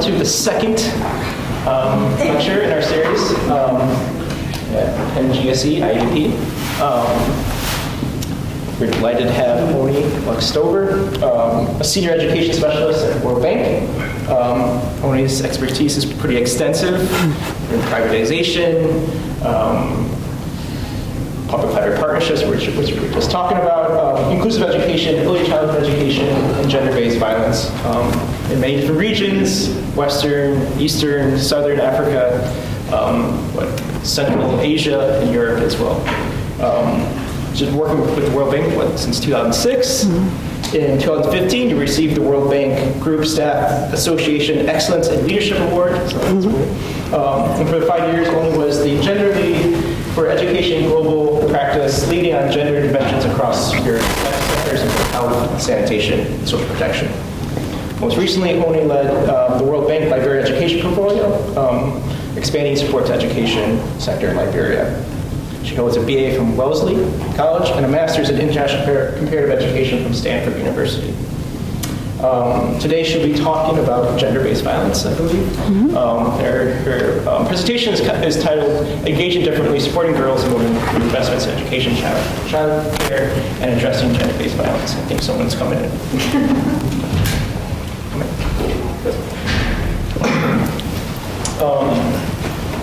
to the second lecture in our series at PennGSE, IEDP. We're delighted to have Oni Lusk-Stover, a senior education specialist at World Bank. Oni's expertise is pretty extensive in privatization, public-private partnerships, which we were just talking about, inclusive education, early childhood education, and gender-based violence in many different regions: Western, Eastern, Southern Africa, Central Asia, and Europe as well. Just working with the World Bank since 2006. In 2015, you received the World Bank Group Staff Association Excellence in Leadership Award. So that's cool. And for the 5 years, Oni was the gender lead for education global practice, leading on gender dimensions across your sectors of health, sanitation, and social protection. Most recently, Oni led the World Bank Liberia Education Portfolio, expanding support to education sector in Liberia. She holds a BA from Wellesley College and a master's in International Comparative Education from Stanford University. Today she'll be talking about gender-based violence, I believe. Her presentation is titled Engaging Differently, Supporting Girls and Women Through Investments in Education, Child Care, and Addressing Gender-Based Violence. I think someone's coming in.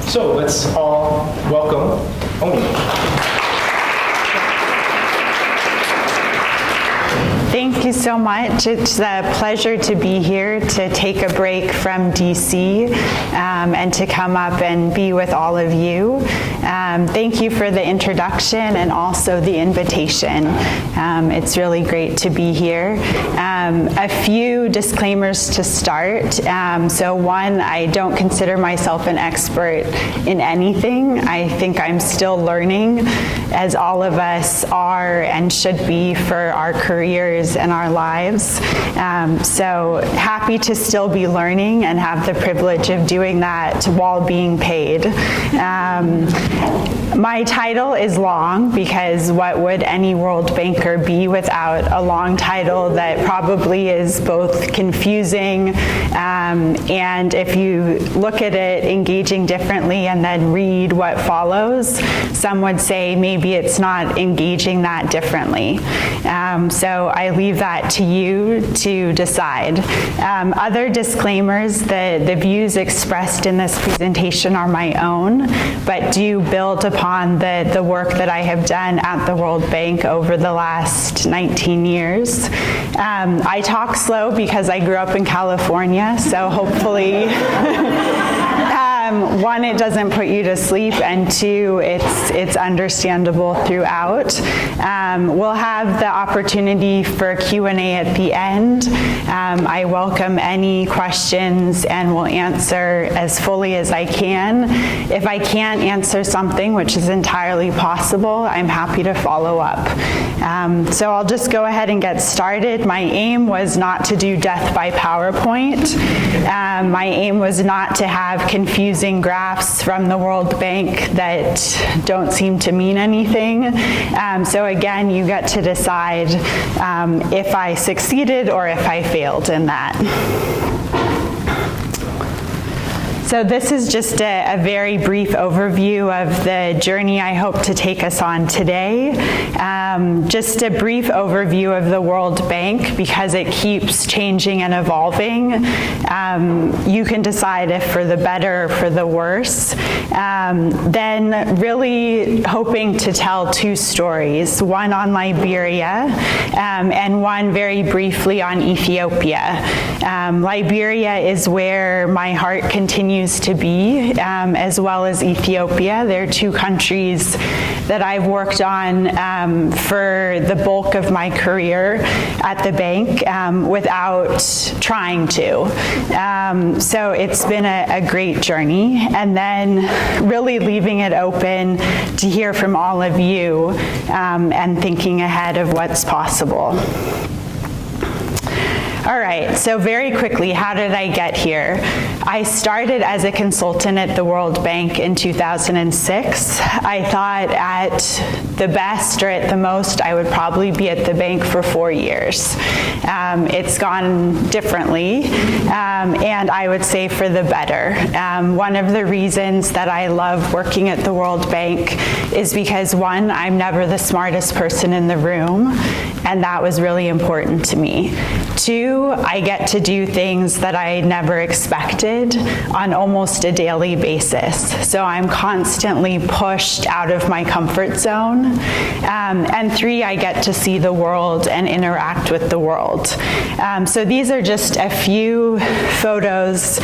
So let's all welcome Oni. Thank you so much. It's a pleasure to be here to take a break from DC and to come up and be with all of you. Thank you for the introduction and also the invitation. It's really great to be here. A few disclaimers to start. So one, I don't consider myself an expert in anything. I think I'm still learning, as all of us are and should be for our careers and our lives. So happy to still be learning and have the privilege of doing that while being paid. My title is long because what would any World Banker be without a long title that probably is both confusing and if you look at it engaging differently and then read what follows, some would say maybe it's not engaging that differently. So I leave that to you to decide. Other disclaimers, the views expressed in this presentation are my own, but do build upon the work that I have done at the World Bank over the last 19 years. I talk slow because I grew up in California, so hopefully one, it doesn't put you to sleep, and two, it's understandable throughout. We'll have the opportunity for Q&A at the end. I welcome any questions and will answer as fully as I can. If I can't answer something, which is entirely possible, I'm happy to follow up. So I'll just go ahead and get started. My aim was not to do death by PowerPoint. My aim was not to have confusing graphs from the World Bank that don't seem to mean anything. So again, you get to decide if I succeeded or if I failed in that. So this is just a very brief overview of the journey I hope to take us on today. Just a brief overview of the World Bank because it keeps changing and evolving. You can decide if for the better or for the worse. Then really hoping to tell two stories, one on Liberia and one very briefly on Ethiopia. Liberia is where my heart continues to be, as well as Ethiopia. They're two countries that I've worked on for the bulk of my career at the bank without trying to. So it's been a great journey, and then really leaving it open to hear from all of you and thinking ahead of what's possible. All right, so very quickly, how did I get here? I started as a consultant at the World Bank in 2006. I thought at the best or at the most, I would probably be at the bank for 4 years. It's gone differently, and I would say for the better. One of the reasons that I love working at the World Bank is because, one, I'm never the smartest person in the room, and that was really important to me. Two, I get to do things that I never expected on almost a daily basis. So I'm constantly pushed out of my comfort zone. And three, I get to see the world and interact with the world. So these are just a few photos,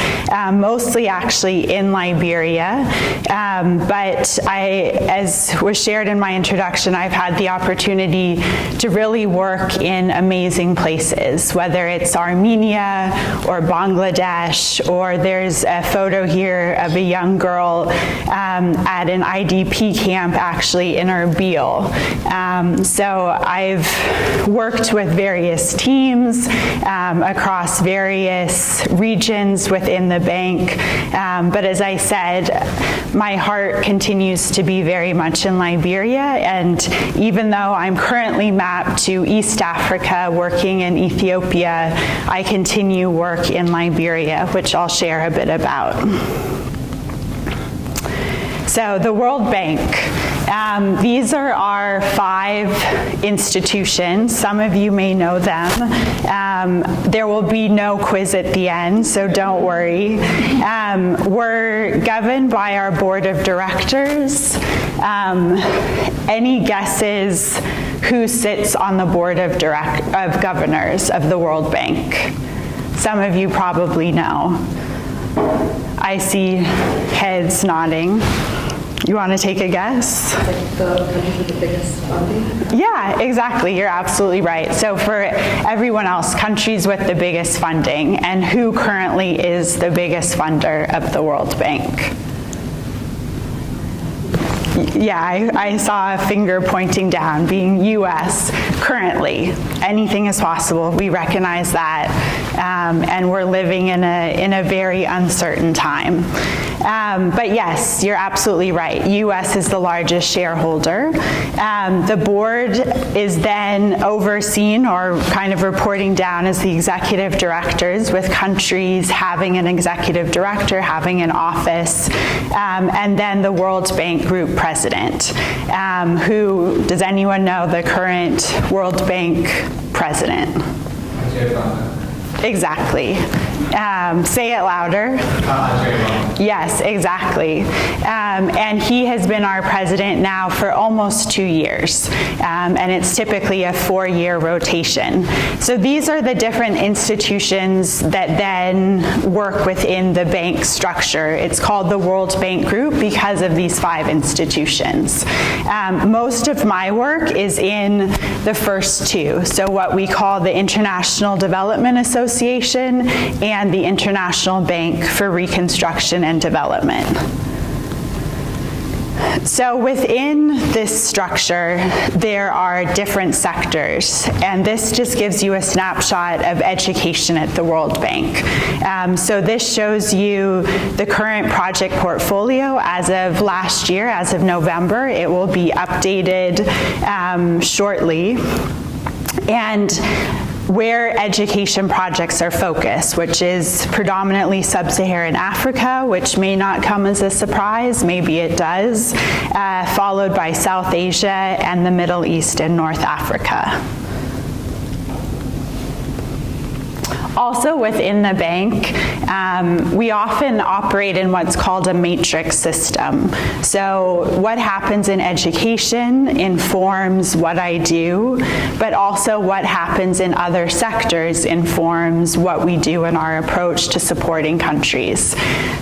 mostly actually in Liberia. But as was shared in my introduction, I've had the opportunity to really work in amazing places, whether it's Armenia or Bangladesh, or there's a photo here of a young girl at an IDP camp actually in Erbil. So I've worked with various teams across various regions within the bank, but as I said, my heart continues to be very much in Liberia, and even though I'm currently mapped to East Africa working in Ethiopia, I continue work in Liberia, which I'll share a bit about. So the World Bank. These are our 5 institutions. Some of you may know them. There will be no quiz at the end, so don't worry. We're governed by our board of directors. Any guesses who sits on the board of governors of the World Bank? Some of you probably know. I see heads nodding. You want to take a guess? Like the countries with the biggest funding? Yeah, exactly. You're absolutely right. So for everyone else, countries with the biggest funding, and who currently is the biggest funder of the World Bank? Yeah, I saw a finger pointing down, being U.S. currently. Anything is possible. We recognize that, and we're living in a very uncertain time. But yes, you're absolutely right. U.S. is the largest shareholder. The board is then overseen or kind of reporting down as the executive directors, with countries having an executive director, having an office, and then the World Bank Group president. Who, does anyone know the current World Bank president? Exactly. Say it louder. Yes, exactly. And he has been our president now for almost 2 years. And it's typically a 4-year rotation. So these are the different institutions that then work within the bank structure. It's called the World Bank Group because of these 5 institutions. Most of my work is in the first 2. So what we call the International Development Association and the International Bank for Reconstruction and Development. So within this structure, there are different sectors, and this just gives you a snapshot of education at the World Bank. So this shows you the current project portfolio as of last year, as of November. It will be updated shortly. And where education projects are focused, which is predominantly sub-Saharan Africa, which may not come as a surprise, maybe it does, followed by South Asia and the Middle East and North Africa. Also within the bank, we often operate in what's called a matrix system. So what happens in education informs what I do, but also what happens in other sectors informs what we do in our approach to supporting countries.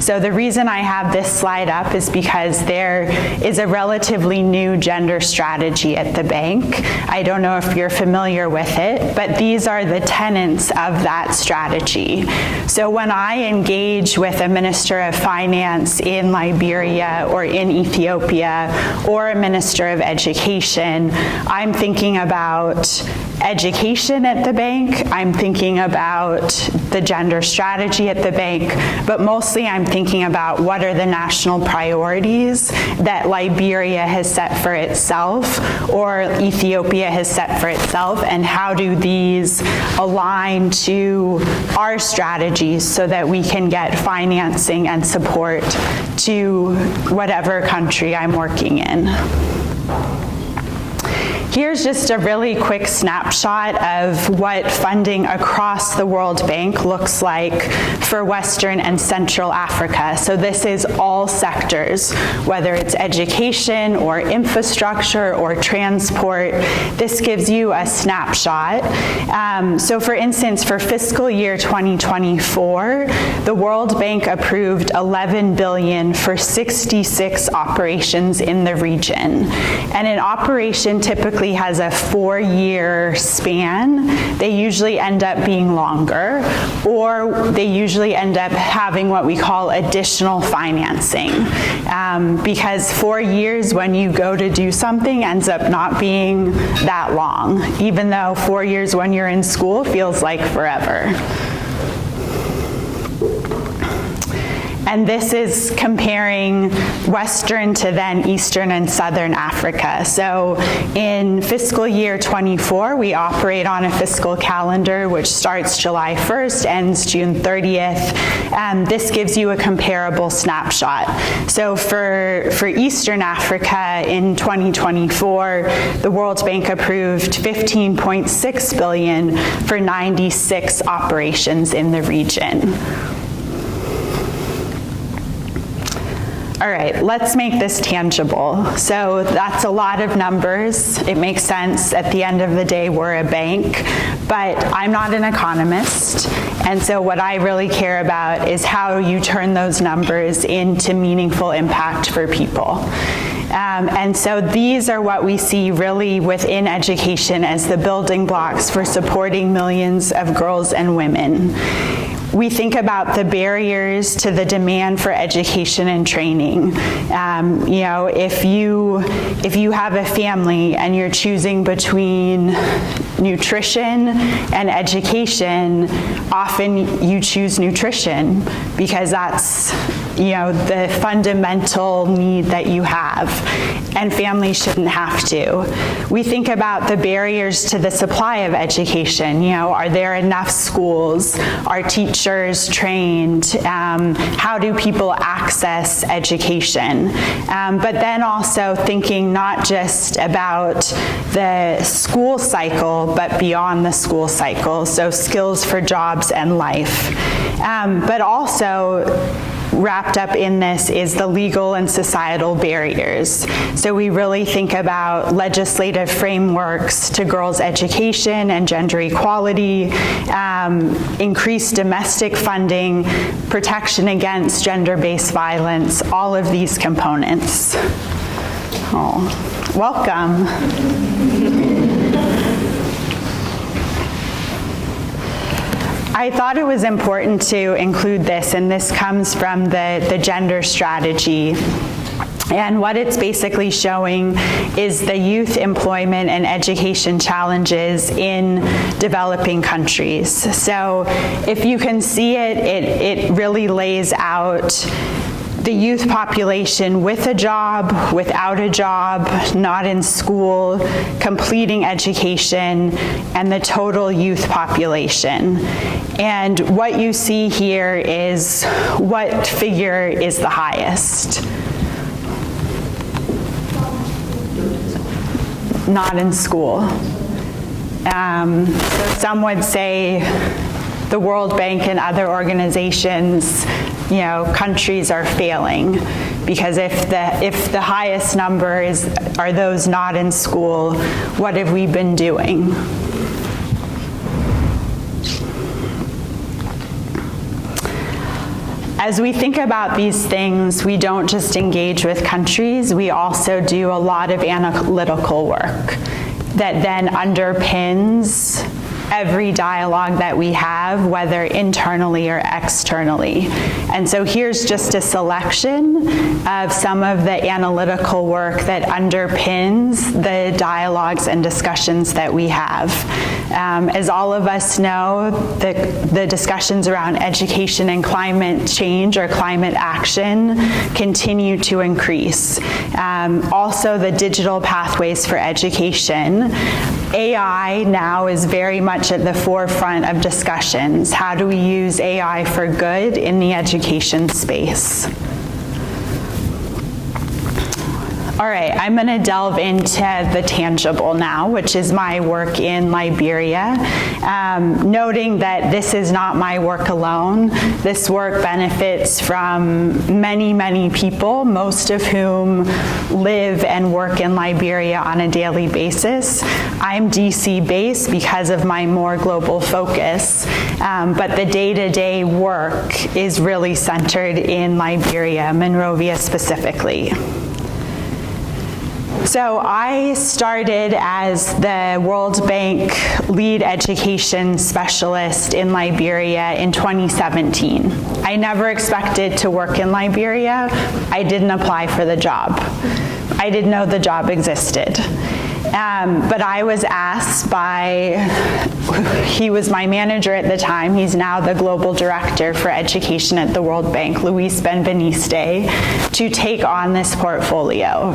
So the reason I have this slide up is because there is a relatively new gender strategy at the bank. I don't know if you're familiar with it, but these are the tenets of that strategy. So when I engage with a minister of finance in Liberia or in Ethiopia or a minister of education, I'm thinking about education at the bank, I'm thinking about the gender strategy at the bank, but mostly I'm thinking about what are the national priorities that Liberia has set for itself or Ethiopia has set for itself, and how do these align to our strategies so that we can get financing and support to whatever country I'm working in. Here's just a really quick snapshot of what funding across the World Bank looks like for Western and Central Africa. So this is all sectors, whether it's education or infrastructure or transport. This gives you a snapshot. So for instance, for fiscal year 2024, the World Bank approved $11 billion for 66 operations in the region. And an operation typically has a 4-year span. They usually end up being longer, or they usually end up having what we call additional financing. Because 4 years when you go to do something ends up not being that long, even though 4 years when you're in school feels like forever. And this is comparing Western to then Eastern and Southern Africa. So in fiscal year 24, we operate on a fiscal calendar which starts July 1st, ends June 30th. This gives you a comparable snapshot. So for Eastern Africa in 2024, the World Bank approved $15.6 billion for 96 operations in the region. All right, let's make this tangible. So that's a lot of numbers. It makes sense. At the end of the day, we're a bank, but I'm not an economist. And so what I really care about is how you turn those numbers into meaningful impact for people. And so these are what we see really within education as the building blocks for supporting millions of girls and women. We think about the barriers to the demand for education and training. You know, if you have a family and you're choosing between nutrition and education, often you choose nutrition because that's, you know, the fundamental need that you have, and families shouldn't have to. We think about the barriers to the supply of education. You know, are there enough schools? Are teachers trained? How do people access education? But then also thinking not just about the school cycle, but beyond the school cycle, so skills for jobs and life. But also, wrapped up in this is the legal and societal barriers. So we really think about legislative frameworks to girls' education and gender equality, increased domestic funding, protection against gender-based violence, all of these components. Oh, welcome. I thought it was important to include this, and this comes from the gender strategy. And what it's basically showing is the youth employment and education challenges in developing countries. So if you can see it, it really lays out the youth population with a job, without a job, not in school, completing education, and the total youth population. And what you see here is what figure is the highest. Not in school. Some would say the World Bank and other organizations, you know, countries are failing, because if the highest number are those not in school, what have we been doing? As we think about these things, we don't just engage with countries, we also do a lot of analytical work that then underpins every dialogue that we have, whether internally or externally. And so here's just a selection of some of the analytical work that underpins the dialogues and discussions that we have. As all of us know, the discussions around education and climate change or climate action continue to increase. Also, the digital pathways for education. AI now is very much at the forefront of discussions. How do we use AI for good in the education space? All right, I'm going to delve into the tangible now, which is my work in Liberia, noting that this is not my work alone. This work benefits from many, many people, most of whom live and work in Liberia on a daily basis. I'm DC-based because of my more global focus, but the day-to-day work is really centered in Liberia, Monrovia specifically. So I started as the World Bank lead education specialist in Liberia in 2017. I never expected to work in Liberia. I didn't apply for the job. I didn't know the job existed. But I was asked by, he was my manager at the time, he's now the global director for education at the World Bank, Luis Benveniste, to take on this portfolio.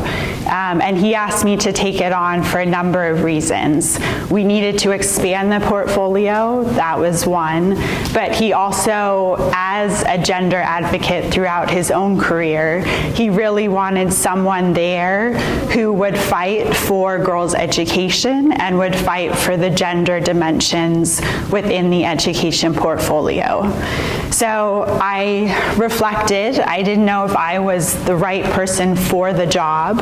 And he asked me to take it on for a number of reasons. We needed to expand the portfolio, that was one, but he also, as a gender advocate throughout his own career, he really wanted someone there who would fight for girls' education and would fight for the gender dimensions within the education portfolio. So I reflected. I didn't know if I was the right person for the job,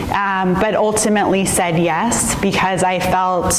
but ultimately said yes, because I felt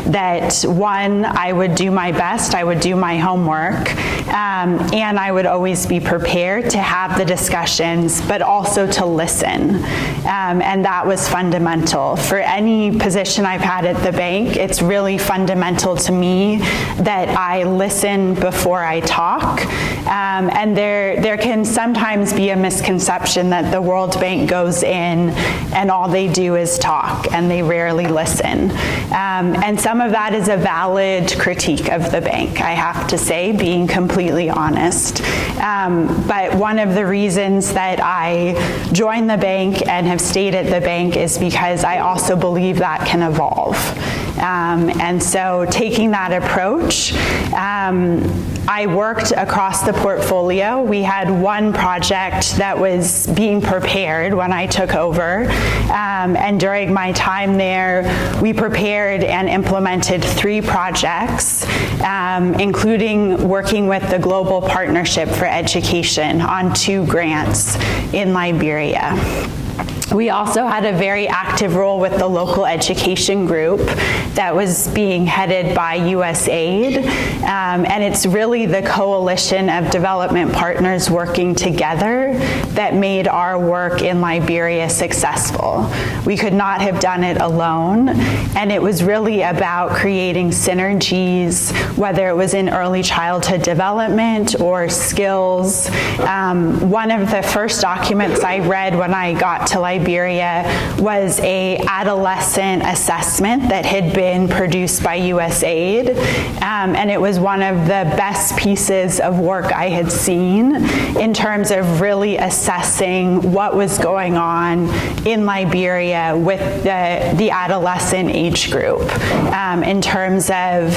that, one, I would do my best, I would do my homework, and I would always be prepared to have the discussions, but also to listen. And that was fundamental. For any position I've had at the bank, it's really fundamental to me that I listen before I talk. And there can sometimes be a misconception that the World Bank goes in and all they do is talk and they rarely listen. And some of that is a valid critique of the bank, I have to say, being completely honest. But one of the reasons that I joined the bank and have stayed at the bank is because I also believe that can evolve. And so taking that approach, I worked across the portfolio. We had one project that was being prepared when I took over, and during my time there, we prepared and implemented 3 projects, including working with the Global Partnership for Education on 2 grants in Liberia. We also had a very active role with the local education group that was being headed by USAID, and it's really the coalition of development partners working together that made our work in Liberia successful. We could not have done it alone, and it was really about creating synergies, whether it was in early childhood development or skills. One of the first documents I read when I got to Liberia was an adolescent assessment that had been produced by USAID, and it was one of the best pieces of work I had seen in terms of really assessing what was going on in Liberia with the adolescent age group, in terms of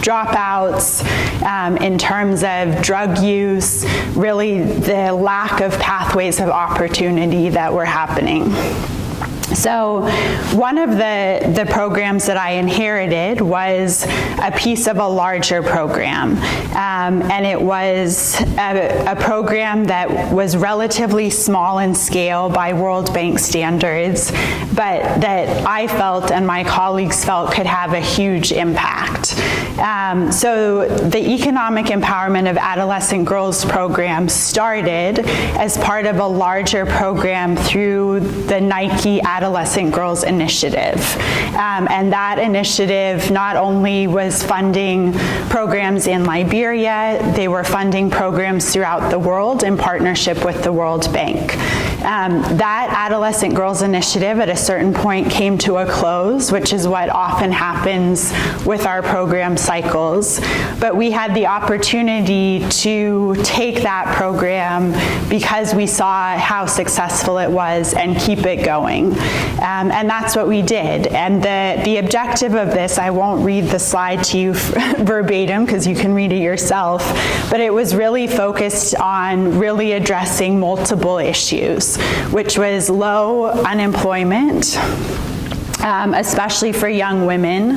dropouts, in terms of drug use, really the lack of pathways of opportunity that were happening. So one of the programs that I inherited was a piece of a larger program, and it was a program that was relatively small in scale by World Bank standards, but that I felt and my colleagues felt could have a huge impact. So the Economic Empowerment of Adolescent Girls program started as part of a larger program through the Nike Adolescent Adolescent Girls Initiative. And that initiative not only was funding programs in Liberia, they were funding programs throughout the world in partnership with the World Bank. That Adolescent Girls Initiative at a certain point came to a close, which is what often happens with our program cycles. But we had the opportunity to take that program because we saw how successful it was and keep it going. And that's what we did. And the objective of this, I won't read the slide to you verbatim because you can read it yourself, but it was really focused on really addressing multiple issues, which was low unemployment, especially for young women,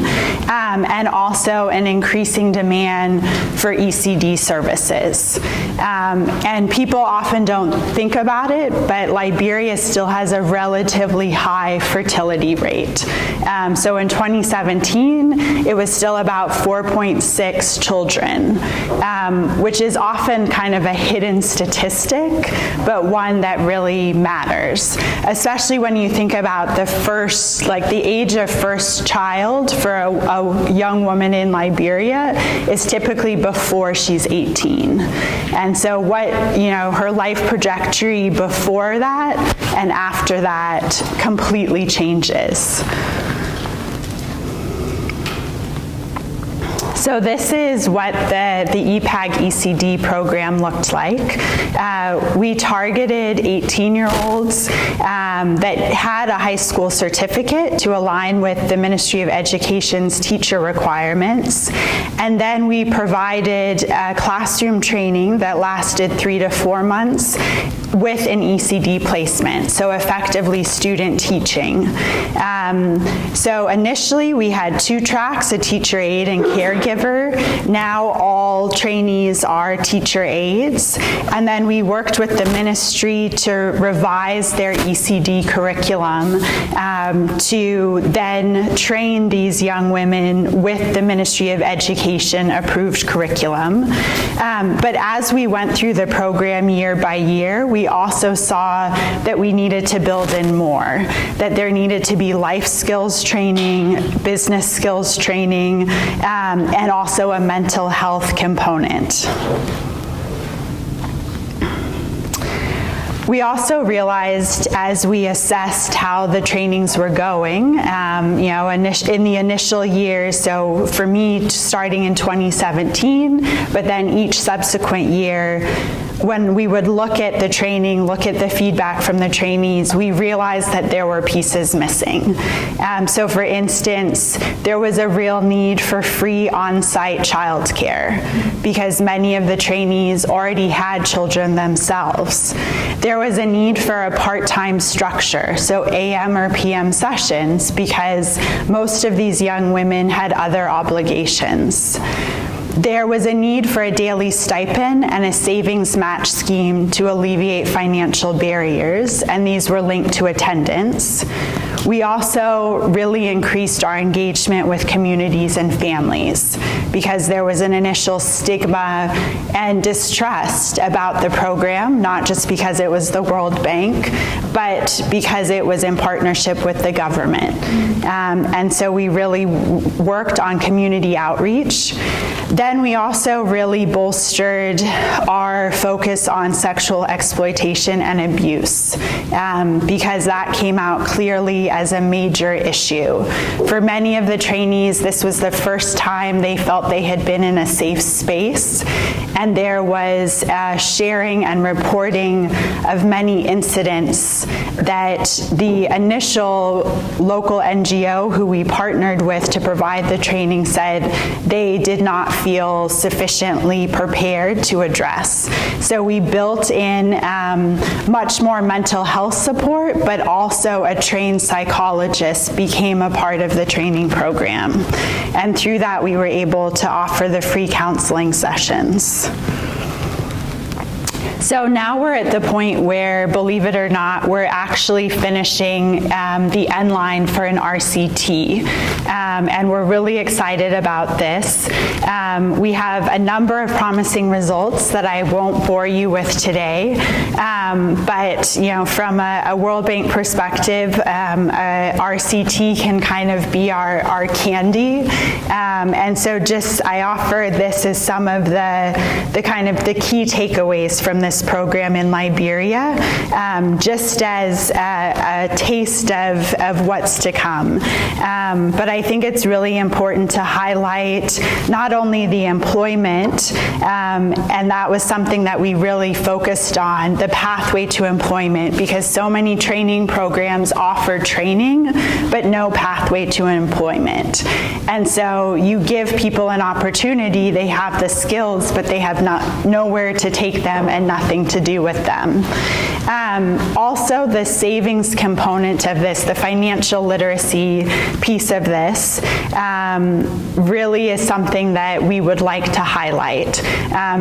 and also an increasing demand for ECD services. And people often don't think about it, but Liberia still has a relatively high fertility rate. So in 2017, it was still about 4.6 children, which is often kind of a hidden statistic, but one that really matters, especially when you think about the first, like the age of first child for a young woman in Liberia is typically before she's 18. And so what, her life trajectory before that and after that completely changes. So this is what the EPAG-ECD program looked like. We targeted 18-year-olds that had a high school certificate to align with the Ministry of Education's teacher requirements. And then we provided classroom training that lasted 3 to 4 months with an ECD placement, so effectively student teaching. So initially we had 2 tracks, a teacher aide and caregiver. Now all trainees are teacher aides. And then we worked with the ministry to revise their ECD curriculum to then train these young women with the Ministry of Education approved curriculum. But as we went through the program year by year, we also saw that we needed to build in more, that there needed to be life skills training, business skills training, and also a mental health component. We also realized as we assessed how the trainings were going, in the initial years, so for me starting in 2017, but then each subsequent year, when we would look at the training, look at the feedback from the trainees, we realized that there were pieces missing. So for instance, there was a real need for free on-site childcare because many of the trainees already had children themselves. There was a need for a part-time structure, so AM or PM sessions, because most of these young women had other obligations. There was a need for a daily stipend and a savings match scheme to alleviate financial barriers, and these were linked to attendance. We also really increased our engagement with communities and families because there was an initial stigma and distrust about the program, not just because it was the World Bank, but because it was in partnership with the government. And so we really worked on community outreach. Then we also really bolstered our focus on sexual exploitation and abuse because that came out clearly as a major issue. For many of the trainees, this was the first time they felt they had been in a safe space, and there was sharing and reporting of many incidents that the initial local NGO who we partnered with to provide the training said they did not feel sufficiently prepared to address. So we built in much more mental health support, but also a trained psychologist became a part of the training program. And through that, we were able to offer the free counseling sessions. So now we're at the point where, believe it or not, we're actually finishing the end line for an RCT, and we're really excited about this. We have a number of promising results that I won't bore you with today, but from a World Bank perspective, a RCT can kind of be our candy, and so I offer this as some of the kind of the key takeaways from this program in Liberia, just as a taste of what's to come. But I think it's really important to highlight not only the employment, and that was something that we really focused on, the pathway to employment, because so many training programs offer training, but no pathway to employment. And so you give people an opportunity, they have the skills, but they have nowhere to take them and nothing to do with them. Also, the savings component of this, the financial literacy piece of this, really is something that we would like to highlight,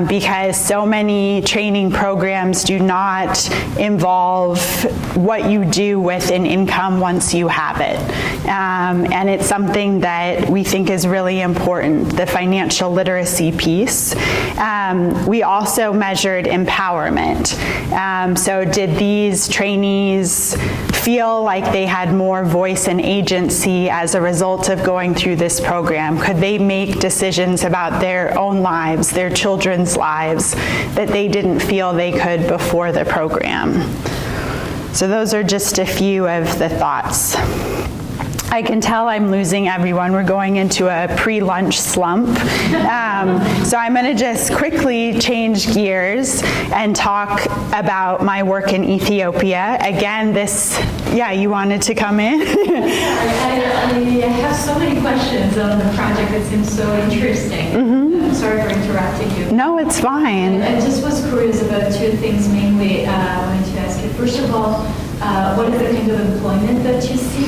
because so many training programs do not involve what you do with an income once you have it. And it's something that we think is really important, the financial literacy piece. We also measured empowerment. So did these trainees feel like they had more voice and agency as a result of going through this program? Could they make decisions about their own lives, their children's lives, that they didn't feel they could before the program? So those are just a few of the thoughts. I can tell I'm losing everyone. We're going into a pre-lunch slump. So I'm going to just quickly change gears and talk about my work in Ethiopia. Again, you wanted to come in? I have so many questions on the project that seems so interesting. I'm sorry for interrupting you. No, it's fine. I just was curious about two things mainly I wanted to ask you. First of all, what is the kind of employment that you see?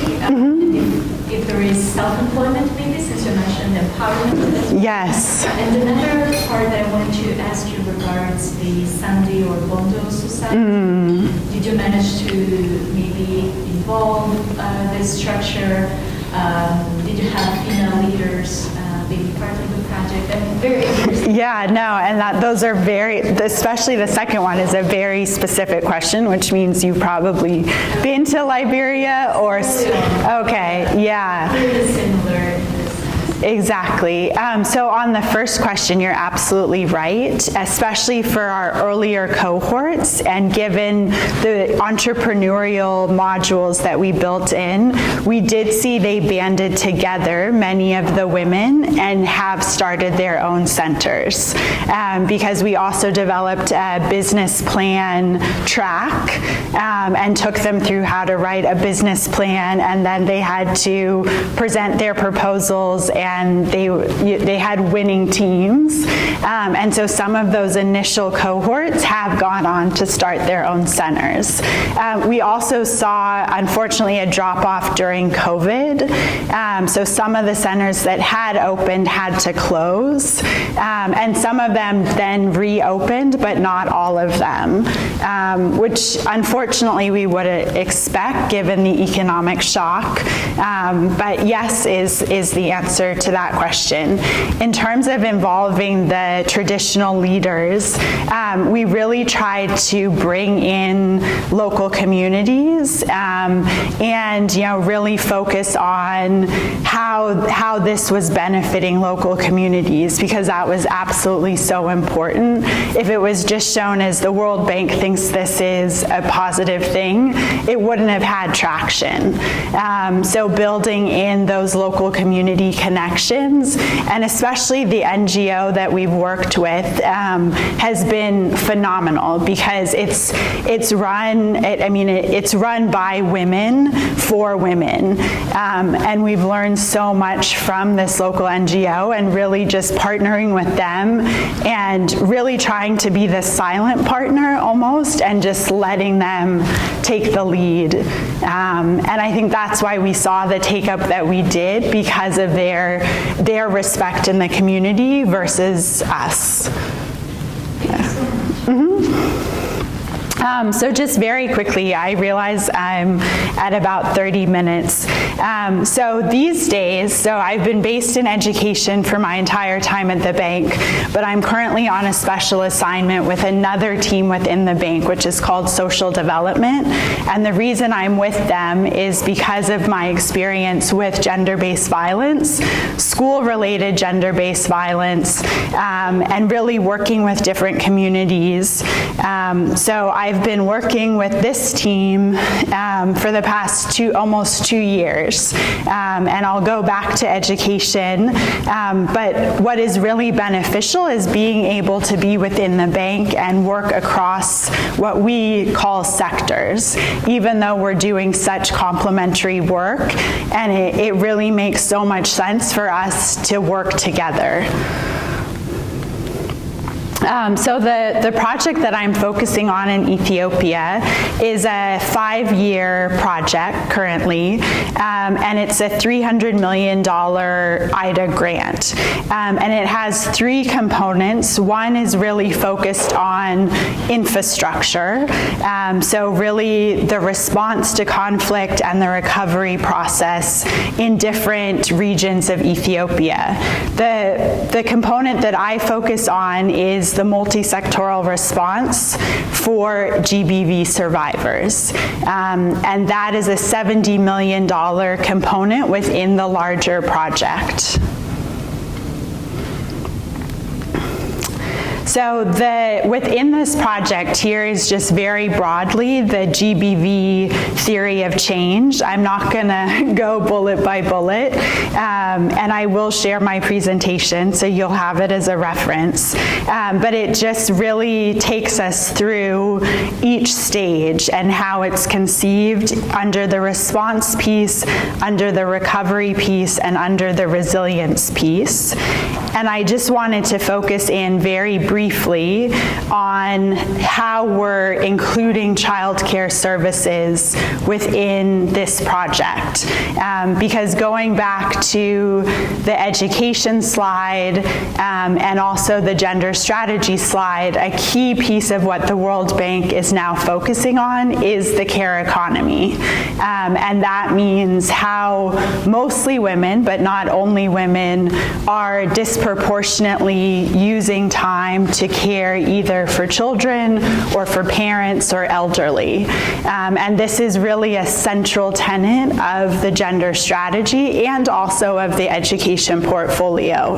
If there is self-employment, maybe, since you mentioned empowerment. Yes. And another part that I wanted to ask you regards the Sandi or Bondo society. Did you manage to maybe involve this structure? Did you have female leaders being part of the project? I'm very interested. Yeah, no, and those are especially the second one is a very specific question, which means you've probably been to Liberia or, okay, yeah. Very similar in this sense. Exactly. So on the first question, you're absolutely right, especially for our earlier cohorts, and given the entrepreneurial modules that we built in, we did see they banded together, many of the women, and have started their own centers, because we also developed a business plan track and took them through how to write a business plan, and then they had to present their proposals, and they had winning teams. And so some of those initial cohorts have gone on to start their own centers. We also saw, unfortunately, a drop-off during COVID. So some of the centers that had opened had to close, and some of them then reopened, but not all of them, which unfortunately we would expect given the economic shock. But yes is the answer to that question. In terms of involving the traditional leaders, we really tried to bring in local communities and really focus on how this was benefiting local communities, because that was absolutely so important. If it was just shown as the World Bank thinks this is a positive thing, it wouldn't have had traction. So building in those local community connections, and especially the NGO that we've worked with, has been phenomenal, because it's run by women for women, and we've learned so much from this local NGO, and really just partnering with them and really trying to be the silent partner almost, and just letting them take the lead. And I think that's why we saw the take-up that we did, because of their respect in the community versus us. Thank you so much. So just very quickly, I realize I'm at about 30 minutes. So these days, so I've been based in education for my entire time at the bank, but I'm currently on a special assignment with another team within the bank, which is called social development. And the reason I'm with them is because of my experience with gender-based violence, school-related gender-based violence, and really working with different communities. So I've been working with this team for the past almost 2 years, and I'll go back to education. But what is really beneficial is being able to be within the bank and work across what we call sectors, even though we're doing such complementary work, and it really makes so much sense for us to work together. So the project that I'm focusing on in Ethiopia is a 5-year project currently, and it's a $300 million IDA grant. And it has 3 components. One is really focused on infrastructure, so really the response to conflict and the recovery process in different regions of Ethiopia. The component that I focus on is the multi-sectoral response for GBV survivors. And that is a $70 million component within the larger project. So within this project here is just very broadly the GBV theory of change. I'm not going to go bullet by bullet, and I will share my presentation so you'll have it as a reference. But it just really takes us through each stage and how it's conceived under the response piece, under the recovery piece, and under the resilience piece. And I just wanted to focus in very briefly on how we're including childcare services within this project. Because going back to the education slide and also the gender strategy slide, a key piece of what the World Bank is now focusing on is the care economy. And that means how mostly women, but not only women, are disproportionately using time to care either for children or for parents or elderly. And this is really a central tenet of the gender strategy and also of the education portfolio.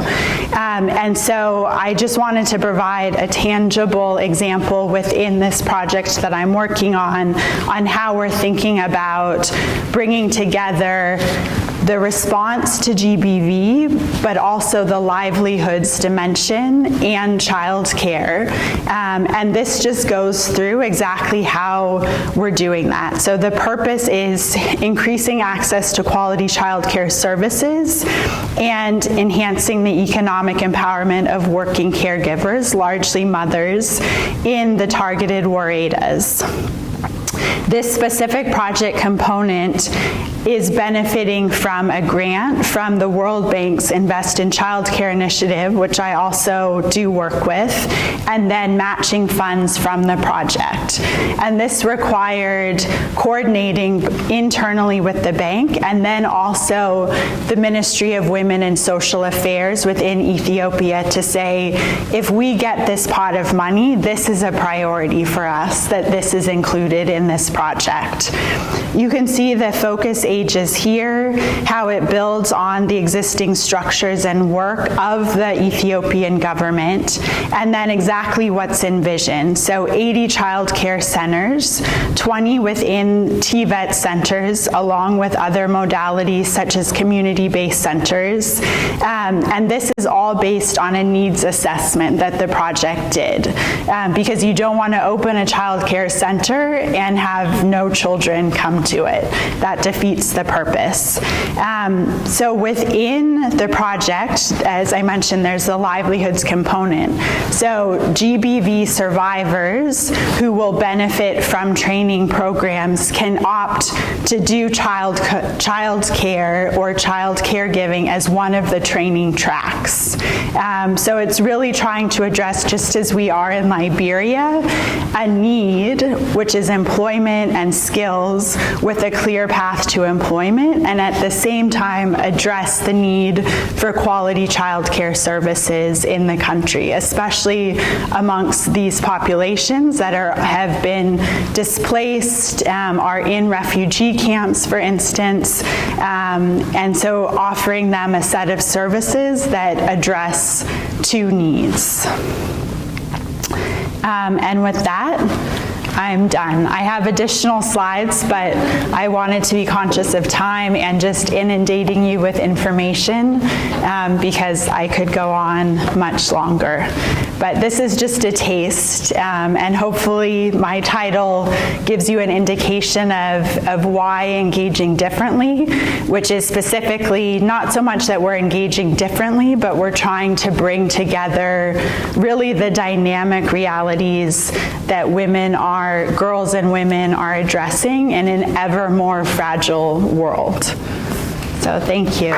And so I just wanted to provide a tangible example within this project that I'm working on how we're thinking about bringing together the response to GBV, but also the livelihoods dimension and child care. And this just goes through exactly how we're doing that. So the purpose is increasing access to quality child care services and enhancing the economic empowerment of working caregivers, largely mothers, in the targeted WRADAs. This specific project component is benefiting from a grant from the World Bank's Invest in Childcare initiative, which I also do work with, and then matching funds from the project. And this required coordinating internally with the bank and then also the Ministry of Women and Social Affairs within Ethiopia to say, if we get this pot of money, this is a priority for us, that this is included in this project. You can see the focus ages here, how it builds on the existing structures and work of the Ethiopian government, and then exactly what's envisioned. So 80 child care centers, 20 within TVET centers, along with other modalities such as community-based centers. And this is all based on a needs assessment that the project did. Because you don't want to open a child care center and have no children come to it. That defeats the purpose. So within the project, as I mentioned, there's the livelihoods component. So GBV survivors who will benefit from training programs can opt to do child care or child caregiving as one of the training tracks. So it's really trying to address, just as we are in Liberia, a need, which is employment and skills with a clear path to employment, and at the same time address the need for quality child care services in the country, especially amongst these populations that have been displaced, are in refugee camps, for instance, and so offering them a set of services that address two needs. And with that, I'm done. I have additional slides, but I wanted to be conscious of time and just inundating you with information because I could go on much longer. But this is just a taste, and hopefully my title gives you an indication of why engaging differently, which is specifically not so much that we're engaging differently, but we're trying to bring together really the dynamic realities that girls and women are addressing in an ever more fragile world. So thank you.